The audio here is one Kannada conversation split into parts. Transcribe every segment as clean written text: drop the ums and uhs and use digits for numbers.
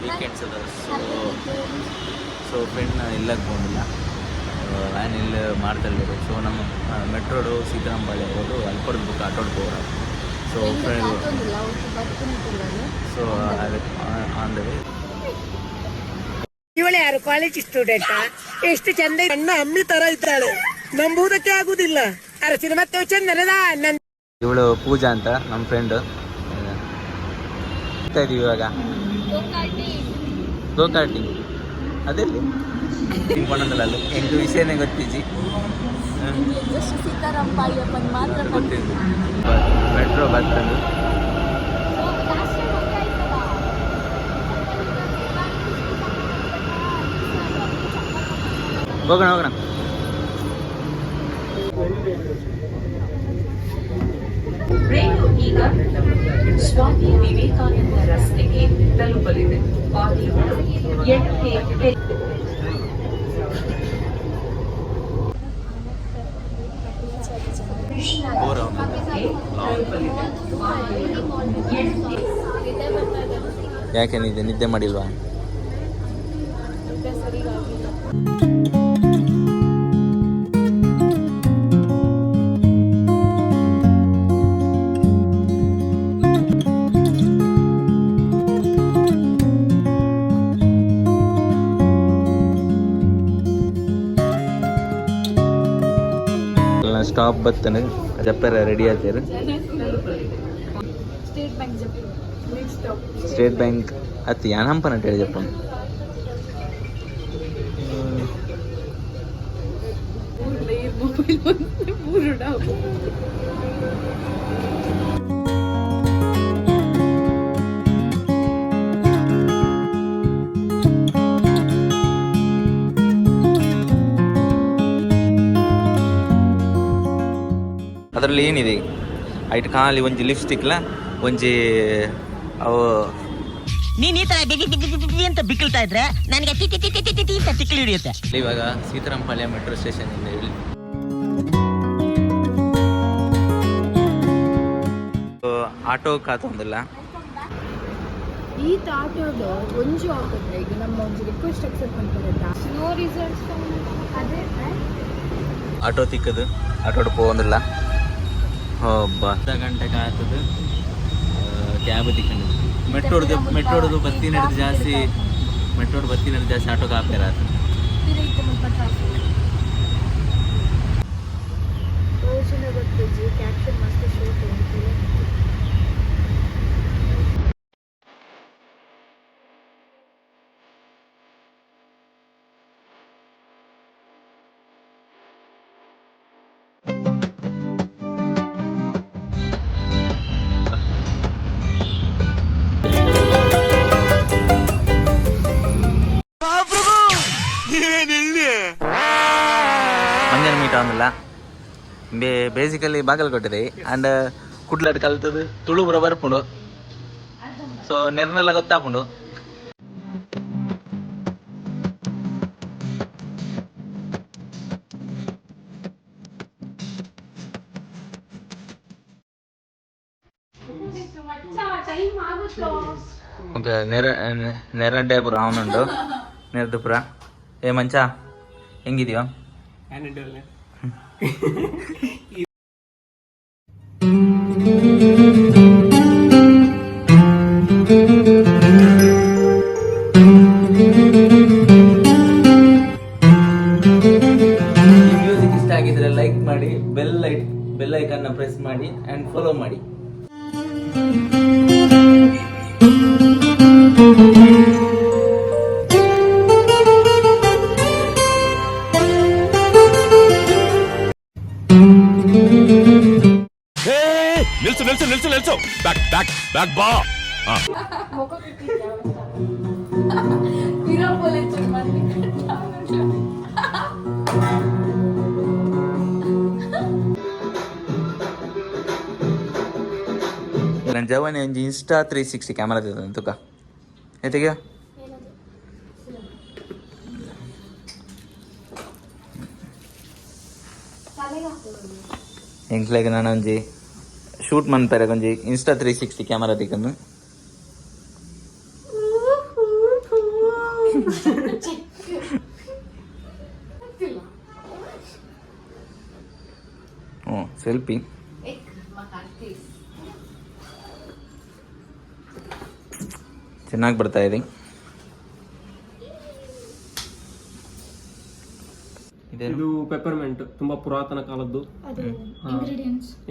ವೀಕೆಂಡ್ಸ್ ಅದ ಸೊ ಫ್ರೆಂಡ್ ಇಲ್ಲಕ್ಕೆ ಹೋಗಿಲ್ಲ ವ್ಯಾನ್ ಇಲ್ಲಿ ಮಾಡ್ತಲ್ಲಿರು ಸೊ ನಮ್ಮ ಮೆಟ್ರೋಡು ಸೀತಾರಾಮಪಾಳ್ಯ ಹೋಗೋದು ಅಲ್ಲಿ ಕೊಡೋದು ಬುಕ್ ಆಟೋಡ್ ಹೋಗೋರು so friend so on the way ಇವಳು ಯಾರು ಕಾಲೇಜ್ ಸ್ಟೂಡೆಂಟ್ ಎಷ್ಟು ಚಂದ ಅಣ್ಣ ಅಮ್ಮಿ ತರ ಇದ್ದಾಳೆ ನಂಬುವುದಕ್ಕೆ ಆಗುದಿಲ್ಲ ಅರಸಿನ ಮತ್ತೆ ಚಂದನದ ಇವಳು ಪೂಜಾ ಅಂತ ನಮ್ಮ ಫ್ರೆಂಡ್ ಇದೀವಿ ಇವಾಗ ಗೋಕಾರ್ಟಿಂಗ್ ಅದೆಲ್ಲಿ ತಿನ್ಕೊಂಡಲ್ಲ ಅಲ್ಲಿ ಎಂಟು ವಿಷಯನೇ ಗೊತ್ತಿಜ್ಜಿ ಗೊತ್ತಿದ್ದು ಮೆಟ್ರೋ ಬರ್ತಂದು ಹೋಗೋಣ ಹೋಗೋಣ ರೈಲು ಈಗ ಸ್ವಾಮಿ ವಿವೇಕಾನಂದ ರಸ್ತೆಗೆ ತಲುಪಲಿದೆ. ಯಾಕೆ ನಿದ್ದೆ ಮಾಡಿಲ್ವಾ? ಸ್ಟಾಪ್ ಬರ್ತನೆ ಜಪ್ಪರ ರೆಡಿ ಆಗ್ತೀರ ಸ್ಟೇಟ್ ಬ್ಯಾಂಕ್ ಅತಿ ಯಾನಂಪನ ಅಂತ ಹೇಳಿ ಜಪ್ಪ ಅದರಲ್ಲಿ ಏನಿದೆ ಐಟ್ ಖಾಲಿ ಒಂಜಿ ಲಿಪ್ಸ್ಟಿಕ್ಲ ಒಂಜಿ ಅವು ನೀನ್ ಈ ತರ ಅಂತ ಬಿಕ್ಕಳ್ತಾ ಇದ್ರೆ ನನಗೆ ತಿಕ್ಕಿ ಹಿಡಿಯುತ್ತೆ. ಇವಾಗ ಸೀತಾರಾಮಪಾಳ್ಯ ಮೆಟ್ರೋ ಸ್ಟೇಷನ್ ಇಂದ ಇಲ್ಲಿ ಆಟೋ ಕಾತೊಂದಿಲ್ಲ ಈ ಆಟೋದು ಒಂಜು ಹಾಕಿದ್ರೆ ಈಗ ನಮ್ಮ ಒಂದು ರಿಕ್ವೆಸ್ಟ್ ಅಕ್ಸೆಪ್ಟ್ ಮಾಡ್ತಾರಲ್ಲ ನೋ ರಿಸಲ್ಟ್ಸ್ ಅದೇ ಆಟೋ ತಿಕ್ಕದು ಆಟೋಡ್ ಪೋಂದಿಲ್ಲ ಅರ್ಧ ಗಂಟೆ ಕಾಯ್ತದೆ ಕ್ಯಾಬ್ ತಿಕ್ಕೊಂಡು ಮೆಟ್ರೋಡ್ದು ಬತ್ತಿ ನಡೆದು ಜಾಸ್ತಿ ಆಟೋ ಕಾಪೇರ ಕ್ಯಾಪ್ಷನ್ ಮಸ್ತ್ ಶೂಟ್ ಮಂಜನ ಮೀಟ ಒಂದಿಲ್ಲ ಬೇಸಿಕಲಿ ಬಾಗಲಕೋಟೆ ಅಂಡ್ ಕುಡ್ಲಾಡ್ ಕಲ್ತದು ತುಳುಬುರ ಬರ್ಪುಂಡು ಸೊ ನೆರ್ನೆಲ್ಲ ಗೊತ್ತಾಪುಂಡು ನೆರಡ್ಡೆ ಪುರ ಅವನುಂಡು ನೆರೆದು ಪುರ ಏ ಮಂಚ ಹೆಂಗಿದೆಯೋ ಮ್ಯೂಸಿಕ್ ಇಷ್ಟ ಆಗಿದ್ರೆ ಲೈಕ್ ಮಾಡಿ ಬೆಲ್ ಐಕನ್ನ ಪ್ರೆಸ್ ಮಾಡಿ ಅಂಡ್ ಫಾಲೋ ಮಾಡಿ. ನಿಲ್ಸು ಬ್ಯಾಕ್ ಬಾ. ನನ್ನ ಜವಾನಿ ಒಂಜಿ ಇನ್ಸ್ಟಾ 360 ಕ್ಯಾಮರಾ ತುಕ ಎತ್ತಿಗೆ ಎಂಕ್ಲೆಗ್ ನಾನು ಒಂಜಿ ಶೂಟ್ ಮನ್ಪೆರೆ ಒಂಜಿ ಇನ್ಸ್ಟಾ 360 ಕ್ಯಾಮರಾ ತಿಕ್ಕಂದು ಹ್ಞೂ ಸೆಲ್ಫಿ. ಚೆನ್ನಾಗಿ ಬರ್ತಾ ಇದೆ. ಇದು ಪೆಪ್ಪರ್ಮೆಂಟ್ ತುಂಬಾ ಪುರಾತನ ಕಾಲದ್ದು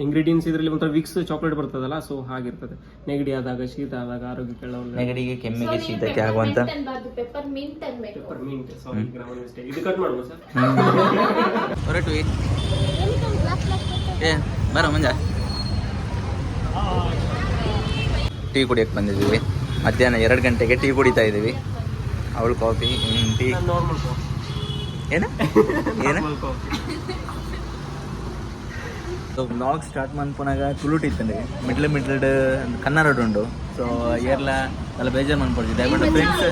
ಇಂಗ್ರೀಡಿಯೆಂಟ್ಸ್. ಇದರಲ್ಲಿ ಒಂಥರ ವಿಕ್ಸ್ ಚಾಕ್ಲೇಟ್ ಬರ್ತದಲ್ಲ, ಸೊ ಹಾಗಿರ್ತದೆ. ನೆಗಡಿ ಆದಾಗ, ಶೀತ ಆದಾಗ, ಆರೋಗ್ಯಕ್ಕೆಲ್ಲ ಒಳ್ಳೆ. ನೆಗಡಿಗೆ, ಕೆಮ್ಮಿಗೆ, ಶೀತಕ್ಕೆ ಆಗುವಂತ ಪೆಪ್ಪರ್ಮಿಂಟ್. ಸಾರಿ, ಗ್ರಾಮರ್ ಮಿಸ್ಟೇಕ್. ಇದು ಕಟ್ ಮಾಡುವ ಸರ್. ಹೊರಟ್ವಿ. ಏ ಬರ ಮಂಜ. ಟೀ ಕುಡಿಯಕ್ಕೆ ಬಂದಿದ್ದೀವಿ. ಮಧ್ಯಾಹ್ನ 2 ಗಂಟೆಗೆ ಟೀ ಕುಡಿತಾ ಇದ್ದೀವಿ. ಅವಳು ಕಾಫಿ, ಟೀ. Normal coffee. ಏನು ಏನು ಕಾಫಿ. ಬ್ಲಾಗ್ ಸ್ಟಾರ್ಟ್ ಮನ್ಪುನಾಗ ತುಳುಟು ಇತ್ತಂడి ಮಿಡ್ಲ್ ಕನ್ನಡ ಉಂಡು. ಸೊ ಏರ್ಲ ಅಲ್ಲ ಬೇಜಾರು ಮನ್ಪಡ್ತಿದ್ದೆ. ದಯವಿಟ್ಟು ಫ್ರೆಂಡ್ಸ್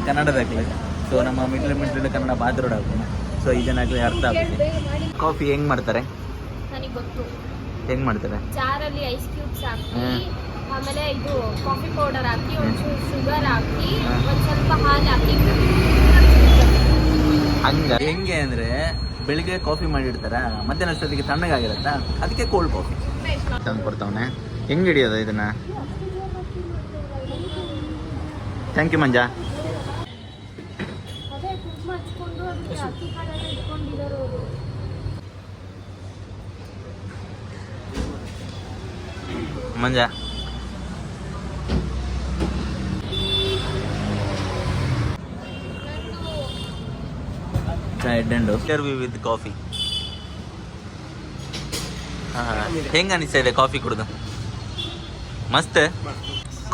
ಕನ್ನಡದಾಗ್ಲಿ. ಸೊ ನಮ್ಮ ಮಿಡ್ಲ್ ಕನ್ನಡ ಬಾದ್ರೋಡ್ ಆಗ್ಬೋದು. ಸೊ ಇದನ್ನಾಗಲಿ ಅರ್ಥ ಆಗುತ್ತೆ. ಕಾಫಿ ಹೆಂಗ್ ಮಾಡ್ತಾರೆ? ನನಗೆ ಗೊತ್ತು. ಹೆಂಗ್ ಮಾಡ್ತಾರೆ? ಜಾರಲ್ಲಿ ಐಸ್ ಕ್ಯೂಬ್ಸ್ ಹಾಕಿ, ಆಮೇಲೆ ಇದು ಕಾಫಿ ಪೌಡರ್ ಹಾಕಿ, ಒಂಚೂರು ಶುಗರ್ ಹಾಕಿ, ಒಂದ್ ಸ್ವಲ್ಪ ಹಾಲು ಹಾಕಿ. ಹಂಗ ಹೆಂಗೆ ಅಂದ್ರೆ ಬೆಳಿಗ್ಗೆ ಕಾಫಿ ಮಾಡಿರ್ತಾರ, ಮಧ್ಯಾಹ್ನ ಅಷ್ಟೊತ್ತಿಗೆ ತಣ್ಣಗಾಗಿರತ್ತ, ಅದಕ್ಕೆ ಕೋಲ್ಡ್ ಕಾಫಿ ತಂದು ಕೊಡ್ತಾವನೆ. ಹೆಂಗೆ ಹಿಡಿಯೋದು ಇದನ್ನ? ಥ್ಯಾಂಕ್ ಯು ಮಂಜಾ. ಅದೇ ಕುಂಕುಮ ಹಚ್ಕೊಂಡು ಅದಕ್ಕೆ ಅಕ್ಕಿ ಕಾಳೆಲ್ಲ ಇಟ್ಕೊಂಡಿದ್ದಾರೆ ಅವರು. ಮಂಜಾ ಇಂಟರ್ವ್ಯೂ ವಿತ್ ಕಾಫಿ. ಹೆಂಗ ಅನಿಸ್ತಾ ಇದೆ ಕಾಫಿ ಕುಡ್ದು? ಮಸ್ತ್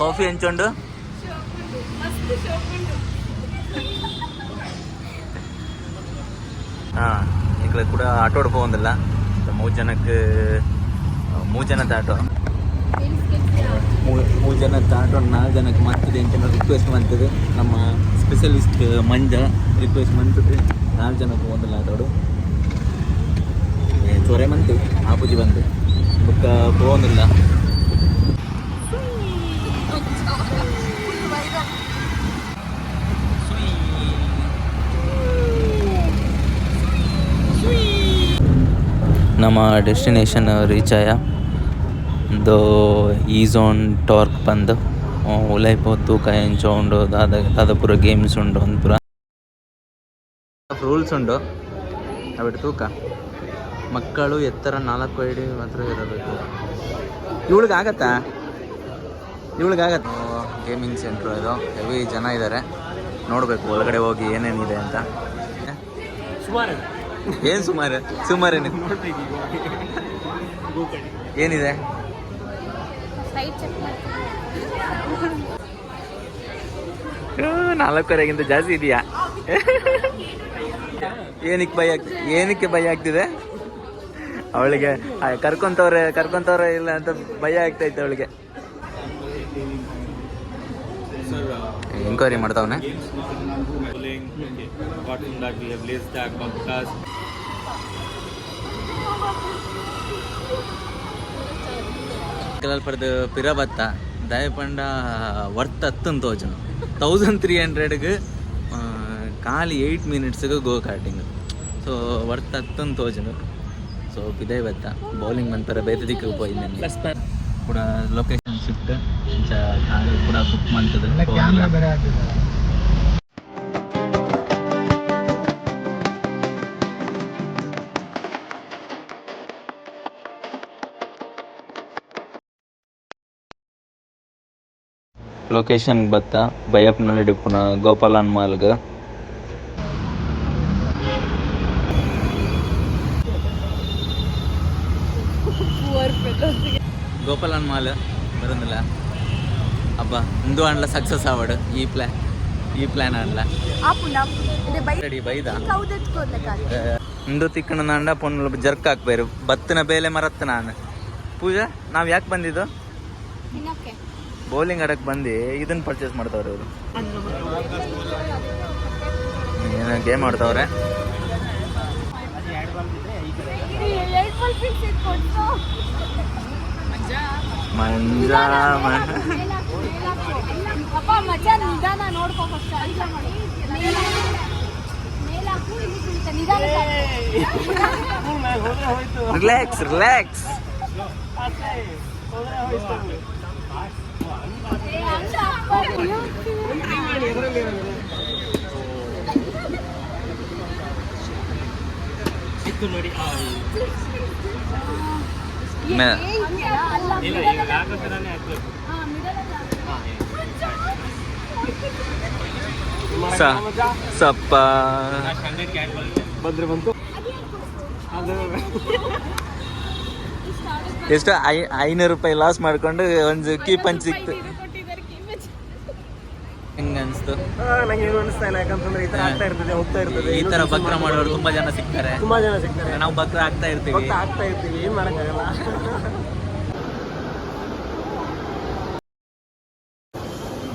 ಕಾಫಿ ಹಂಚೊಂಡು ఇక్కడ కూడా ఆటో పోందిಲ್ಲ. 3 ಜನಕ್ಕೆ 3 ಜನದ ಆಟೋ 3 ಜನದ ಆಟೋ 4 ಜನಕ್ಕೆ ಮತ್ತದೆ ಅಂತ ರಿಕ್ವೆಸ್ಟ್ ಮಾಡ್ತದೆ. ನಮ್ಮ ಸ್ಪೆಷಲಿಸ್ಟ್ ಮಂಜ ರಿಕ್ವೆಸ್ಟ್ ಮಾಡ್ತದೆ 4 ಜನಕ್ಕೆ ಹೋಗಂದಿಲ್ಲ ಆಟೋಡು. ಚೊರೆ ಬಂತು, ಆಪುಜಿ ಬಂತು, ಬುಕ್ಕ ಹೋಗಂದಿಲ್ಲ. ನಮ್ಮ ಡೆಸ್ಟಿನೇಷನ್ ರೀಚ್ ಆಯ. ಒಂದು ಈಝೋನ್ ಟಾರ್ಕ್ ಬಂದು ಉಲೈಪೋತು ಕೈಂಚ ಉಂಡು. ದಾದ ಪೂರ ಗೇಮ್ಸ್ ಉಂಡು. ಒಂದು ಪೂರ ರೂಲ್ಸ್ ಉಂಡು. ಅವಿಟ್ಟು ತೂಕ ಮಕ್ಕಳು ಎತ್ತರ 4 ಅಡಿ ಮಾತ್ರ ಇರಬೇಕು. ಇವಳಿಗಾಗತ್ತಾ? ಗೇಮಿಂಗ್ ಸೆಂಟ್ರು ಇದು. ಹೆವಿ ಜನ ಇದ್ದಾರೆ. ನೋಡಬೇಕು ಒಳಗಡೆ ಹೋಗಿ ಏನೇನಿದೆ ಅಂತ. ಏನು ಸುಮಾರೇನು ಏನಿದೆ? ಸೈಡ್ ಚೆಕ್ ಮಾಡ್ತೀನಿ. 4:30ಗಿಂತ ಜಾಸ್ತಿ ಇದೆಯಾ? ಏನಕ್ಕೆ ಭಯ ಆಗ್ತಿದೆ ಅವಳಿಗೆ? ಕರ್ಕೊಂತವ್ರೆ ಇಲ್ಲ ಅಂತ ಭಯ ಆಗ್ತೈತೆ ಅವಳಿಗೆ. ಎಂಕ್ವೈರಿ ಮಾಡ್ತಾವನೆ. ಪರ್ದು ಪಿರಬತ್ತ ದಯಪಂಡ ವರ್ತ್ 10 ತೋಜನ 1300ಗೆ ಖಾಲಿ 8 ಮಿನಿಟ್ಸ್ಗೆ ಗೋ ಕಾರ್ಟಿಂಗ್. So worth 10 ತೋಜನ. ಸೊ ಪಿದೈ ಬತ್ತ ಬೌಲಿಂಗ್ ಮಂತರ ಬೇರೆ ದಿಕ್ಕಿಗೆ ಹೋಯ್ತು ಕೂಡ. ಲೊಕೇಶನ್ ಶಿಫ್ಟ್ ಕೂಡ ಬುಕ್ ಮಾಡ್ತದೆ. ಲೊಕೇಶನ್ಗೆ ಬತ್ತ ಬೈಯಪ್ಪನಲ್ಲಿ ಡಿಪ್ಪುನ ಗೋಪಾಲನ್ ಮಾಲ್ಗೆ. ಗೋಪಾಲನ್ ಮಾಲ್ ಬರೋದಿಲ್ಲ ಹಬ್ಬ ಇಂದು ಆಂಡ್ಲ ಸಕ್ಸಸ್ ಆವಡು ಈ ಪ್ಲಾನ್ ಆಂಡ್ಲ ರೆಡಿ ಬೈದ ಇಂದು ತಿಕ್ಕಣ ಅಂಡ ಪೊನ್ಲು ಜರ್ಕ್ ಹಾಕ್ಬೇರು ಬತ್ತಿನ ಬೇಲೆ ಮರತ್ತ ನಾನು ಪೂಜಾ. ನಾವು ಯಾಕೆ ಬಂದಿದ್ದು? ಬೌಲಿಂಗ್ ಆಡಕ್ಕೆ ಬಂದು ಇದನ್ನು ಪರ್ಚೇಸ್ ಮಾಡ್ತಾವ್ರೆ ಅವರು. ಏನೋ ಗೇಮ್ ಆಡ್ತಾವ್ರೆ. ಮಂಜಾ ಅಪ್ಪ ಮಜಾ ನಿಧಾನ ನೋಡ್ಕೋ ಫಸ್ಟ್ ಎಂಜಾಯ್ ಮಾಡಿ ಮೇಲಾಕು ಇಲ್ಲಿ ಕುಳಿತ ನಿಧಾನ ರಿಲ್ಯಾಕ್ಸ್ ರಿಲ್ಯಾಕ್ಸ್. ಸಪ್ಪ ಬಂದ್ರೆ ಬಂತು. ಎಷ್ಟು 500 ರೂಪಾಯಿ ಲಾಸ್ ಮಾಡ್ಕೊಂಡು ಒಂದು ಕೀ ಪಂಚ್ ಸಿಕ್ತು. ಹೆಂಗ ಅನ್ಸ್ತು? ನಂಗೆ ಏನು ಅನಿಸ್ತಾ ಇಲ್ಲ, ಯಾಕಂತಂದ್ರೆ ಈ ತರ ಆಗ್ತಾ ಇರ್ತದೆ, ಹೋಗ್ತಾ ಇರ್ತದೆ. ಈ ತರ ಬಕ್ರ ಮಾಡೋರು ತುಂಬಾ ಜನ ಸಿಗ್ತಾರೆ. ತುಂಬಾ ಜನ ಸಿಗ್ತಾರೆ. ನಾವು ಬಕ್ರ ಆಗ್ತಾ ಇರ್ತೀವಿ. ಆಗ್ತಾ ಇರ್ತೀವಿ, ಏನ್ ಮಾಡಕ್ಕಾಗಲ್ಲ.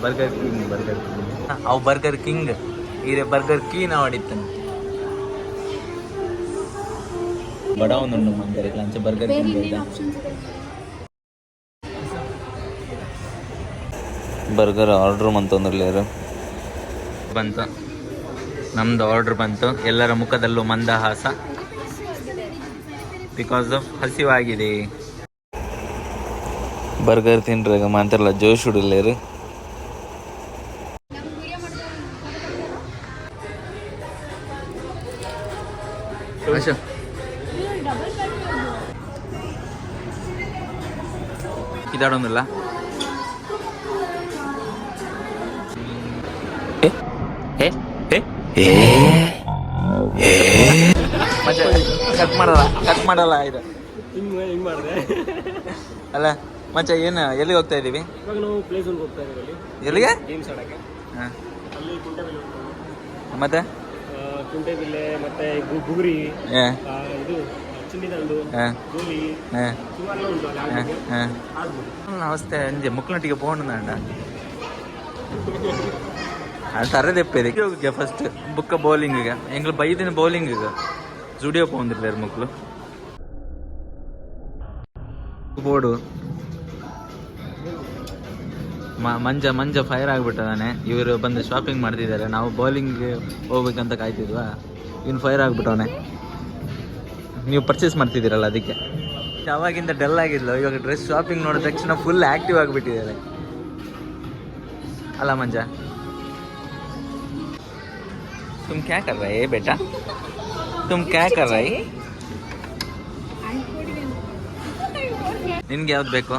ಬರ್ಗರ್ ಕಿಂಗ್ ಅವು ಬರ್ಗರ್ ಕಿಂಗ್ ಇದೆ ಬರ್ಗರ್ ಕೀ ನಾವು ಆಡಿತ್ತಾನೆ ಬಡವನುಂಡು ಮಂದಿರ ಲಂಚ ಬರ್ಗರ್ ಕಿಂಗ್ ಬರ್ಗರ್ ಆರ್ಡ್ರ್ ಅಂತಂದ್ರಲ್ಲಾರು ಬಂತು. ನಮ್ದು ಆರ್ಡ್ರ್ ಬಂತು. ಎಲ್ಲರ ಮುಖದಲ್ಲೂ ಮಂದಹಾಸ, ಬಿಕಾಸ್ ಆಫ್ ಹಸಿವಾಗಿದೆ. ಬರ್ಗರ್ ತಿನ್ರಾಗ ಮಾತಾಡಲ್ಲ, ಜೋಶ್ ಹುಡಿಲ್ಲೇರು. ಇದಾಡೊಂದಿಲ್ಲ ಕಟ್ ಮಾಡಲ್ಲ ಇದು ಹಿಂಗ್ ಮಾಡಿದೆ. ಅಲ್ಲ ಮಚ್ಚ ಏನು ಎಲ್ಲಿಗೆ ಹೋಗ್ತಾ ಇದೀವಿ? ಇವಾಗ ನಾವು ಪ್ಲೇಸ್ ಒಂದು ಹೋಗ್ತಾ ಇದ್ದೀವಿ. ಎಲ್ಲಿಗೆ? ಗೇಮ್ಸ್ ಆಡಕ್ಕೆ. ಹಾಂ, ಅಲ್ಲಿ ಕುಂಟೆಬಿಲ್ಲೆ ಹೋಗ್ತೀವಿ. ಮತ್ತೆ ಕುಂಟೆಬಿಲ್ಲೆ ಮತ್ತೆ ಗುಗುರಿ, ಇದು ಚಿನ್ನಿದಂಡು, ಗೋಲಿ, ಸುಮಾರು ಉಂಟು ಅಲ್ಲಿ ಆಡ್ಬೋದು. ನಮಸ್ತೆ ಅಂಜೆ ಮುಕ್ಲಟ್ಟಿಗೆ போகணுந்தாಂಡ அது தரது எப்போ இதுக்கு ஃபர்ஸ்ட் புக்க பவுலிங்குங்க எங்களுக்கு பையத்தின பவுலிங்குங்க ஜுடியோ போந்துட்டாரு ಮಕ್ಕಳು ಬೋರ್ಡು ಮಂಜ ಫೈರ್ ಆಗಿಬಿಟ್ಟದಾನೆ. ಇವರು ಬಂದು ಶಾಪಿಂಗ್ ಮಾಡ್ತಿದ್ದಾರೆ, ನಾವು ಬೌಲಿಂಗ್ಗೆ ಹೋಗ್ಬೇಕಂತ ಕಾಯ್ತಿದ್ವಾ, ಇವ್ನು ಫೈರ್ ಆಗಿಬಿಟ್ಟವನೆ. ನೀವು ಪರ್ಚೇಸ್ ಮಾಡ್ತಿದ್ದೀರಲ್ಲ ಅದಕ್ಕೆ. ಯಾವಾಗಿಂದ ಡಲ್ ಆಗಿದ್ಲು, ಇವಾಗ ಡ್ರೆಸ್ ಶಾಪಿಂಗ್ ನೋಡಿದ ತಕ್ಷಣ ಫುಲ್ ಆ್ಯಕ್ಟಿವ್ ಆಗಿಬಿಟ್ಟಿದ್ದಾರೆ ಅಲ್ಲ ಮಂಜ? तुम क्या कर रहे हैं बेटा? तुम क्या कर रहे? ನಿನ್ಗೆ ಯಾವ್ದು ಬೇಕು?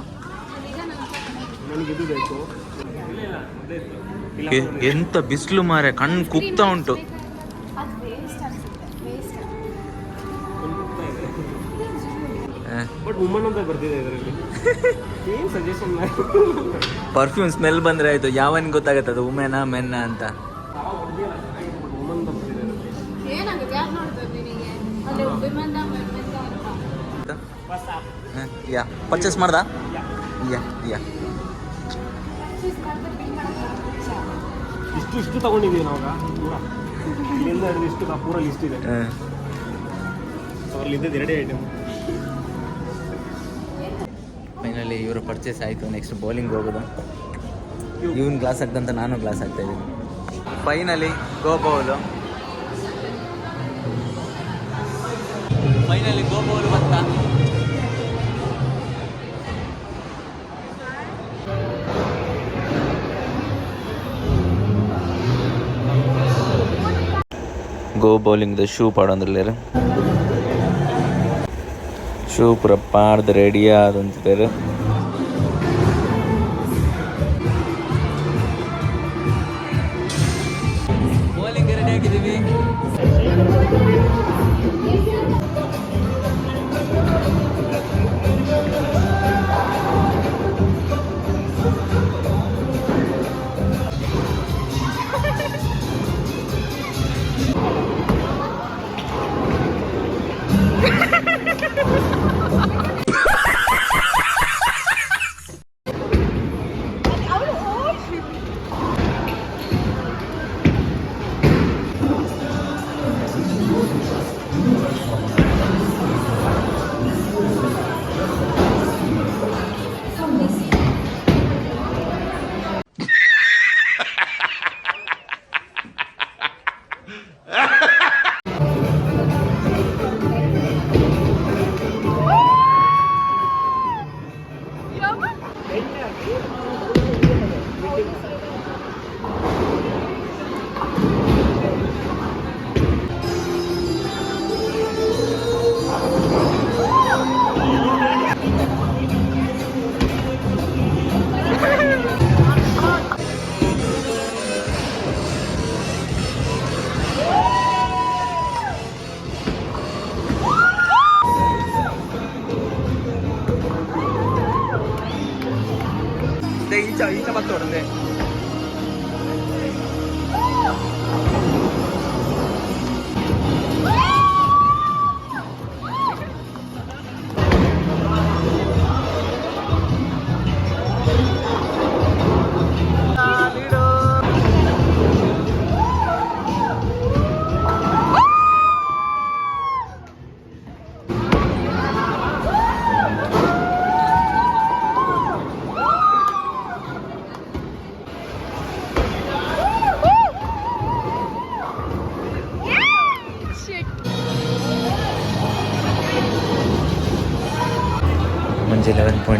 ಎಂತ ಬಿಸಿಲು ಮಾರೆ, ಕಣ್ಣು ಕುಗ್ತಾ ಉಂಟು. ಪರ್ಫ್ಯೂಮ್ ಸ್ಮೆಲ್ ಬಂದ್ರೆ ಆಯ್ತು, ಯಾವನ್ ಗೊತ್ತಾಗತ್ತದು ವುಮೆನಾ ಮೆನ್ನ ಅಂತ. ಯಾ ಪರ್ಚೇಸ್ ಮಾಡ್ದ? ಯಾ ಇಷ್ಟು ತಗೊಂಡಿದ್ದೀವಿ ನಾವು. ಇಲ್ಲಿಂದ ಹಿಡಿದು ಇಷ್ಟು ಪೂರ ಲಿಸ್ಟ್ ಇದೆ. ಅಲ್ಲಿಂದ 2 ಐಟಮ್. ಫೈನಲಿ ಇವರು ಪರ್ಚೇಸ್ ಆಯಿತು. ನೆಕ್ಸ್ಟ್ ಬೌಲಿಂಗ್ ಹೋಗೋದು. ಇವನ್ ಗ್ಲಾಸ್ ಹಾಕ್ದಂತ ನಾನು ಗ್ಲಾಸ್ ಹಾಕ್ತಾ ಇದ್ದೀನಿ. ಫೈನಲಿ ಗೋ ಬೌಲು. ಬಂತ. ಗೋ ಬೌಲಿಂಗ್ ಶೂ ಪಾಡೋದ್ರಲ್ಲೇರು ಶೂ ಪೂರ ಪಾಡ್ದು ರೆಡಿ ಆದಂತಾರೆ. ಬೌಲಿಂಗ್ ರೆಡಿ ಆಗಿದ್ದೀವಿ.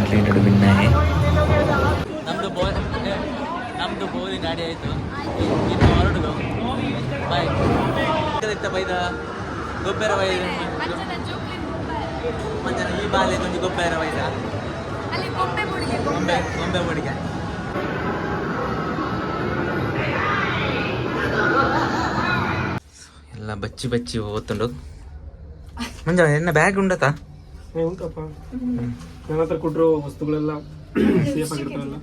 ಲೇಟೆಡ್ ಬಿನ್ನಾಯಿ ನಮ್ಮದು ಬೋರಿ ಗಾಡಿ ಆಯಿತು ಇನ್ನು ಹೊರಡುದು ಬಾಯ್ ಬೈದ ಗೊಬ್ಬರ ಬೈದ ಮಂಜನ ಈ ಬಾಲೆ ಕೊಂಚ ಗೊಬ್ಬರ ಬೈದ ಗೊಂಬೆ ಮುಡಿಗೆ ಎಲ್ಲ ಬಚ್ಚಿ ಬಚ್ಚಿ ಓದ್ತುಂಡು ಮಂಜ ಎನ್ನ ಬ್ಯಾಗ್ ಉಂಡತಾ ಉಂಟಪ್ಪ ನನ್ನ ಹತ್ರ ಕೊಟ್ಟಿರೋ ವಸ್ತುಗಳೆಲ್ಲ ಸೇಫ್ ಆಗಿರ್ತಾವಲ್ಲ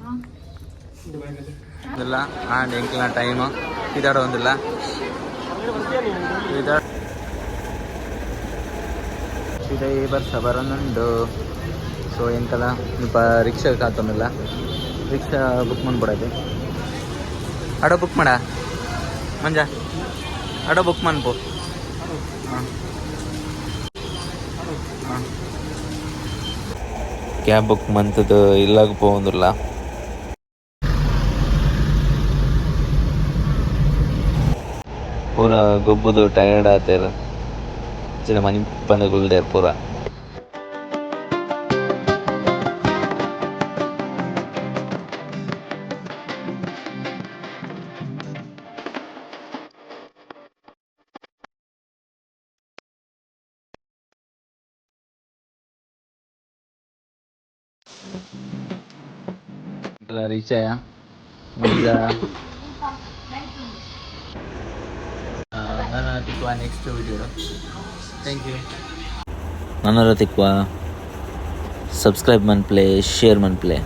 ಇದೆಲ್ಲ ಆಂಡ್ ಎಂಕ್ಲ ಟೈಮ್ ಇದಾಡೋ ಒಂದಿಲ್ಲ ಇದೇ ಬರ್ಸ ಬರೋನುಂಡು ಸೊ ಎಂಕಲ ಇಪ್ಪ ರಿಕ್ಷಾ ಕಾತೊಂದಿಲ್ಲ ರಿಕ್ಷಾ ಬುಕ್ ಮಾಡ್ಬಿಡೋದು ಆಡೋ ಬುಕ್ ಮಾಡ ಮಂಜ ಆಡೋ ಬುಕ್ ಮಾಡ್ಪೋ ಹಾಂ ಕ್ಯಾಬ್ ಬುಕ್ ಮಂತದ್ದು ಇಲ್ಲಾಗ ಪೋಂದಿಲ್ಲ ಪೂರ ಗೊಬ್ಬುದು ಟಯರ್ಡ್ ಆತೇರ ಚಿನ್ನ ಮನಿ ಬಂದಗುಲ್ದೇರ್ ಪೂರ ರೀಚ್ ಆಯ ನನ್ನ ತಿಕ್ವಾ ನೆಕ್ಸ್ಟ್ ವಿಡಿಯೋ ಥ್ಯಾಂಕ್ ಯು ನನ್ನ ತಿಕ್ವಾ ಸಬ್ಸ್ಕ್ರೈಬ್ ಮನ್ಪ್ಲೆ ಶೇರ್ ಮನ್ಪ್ಲೆ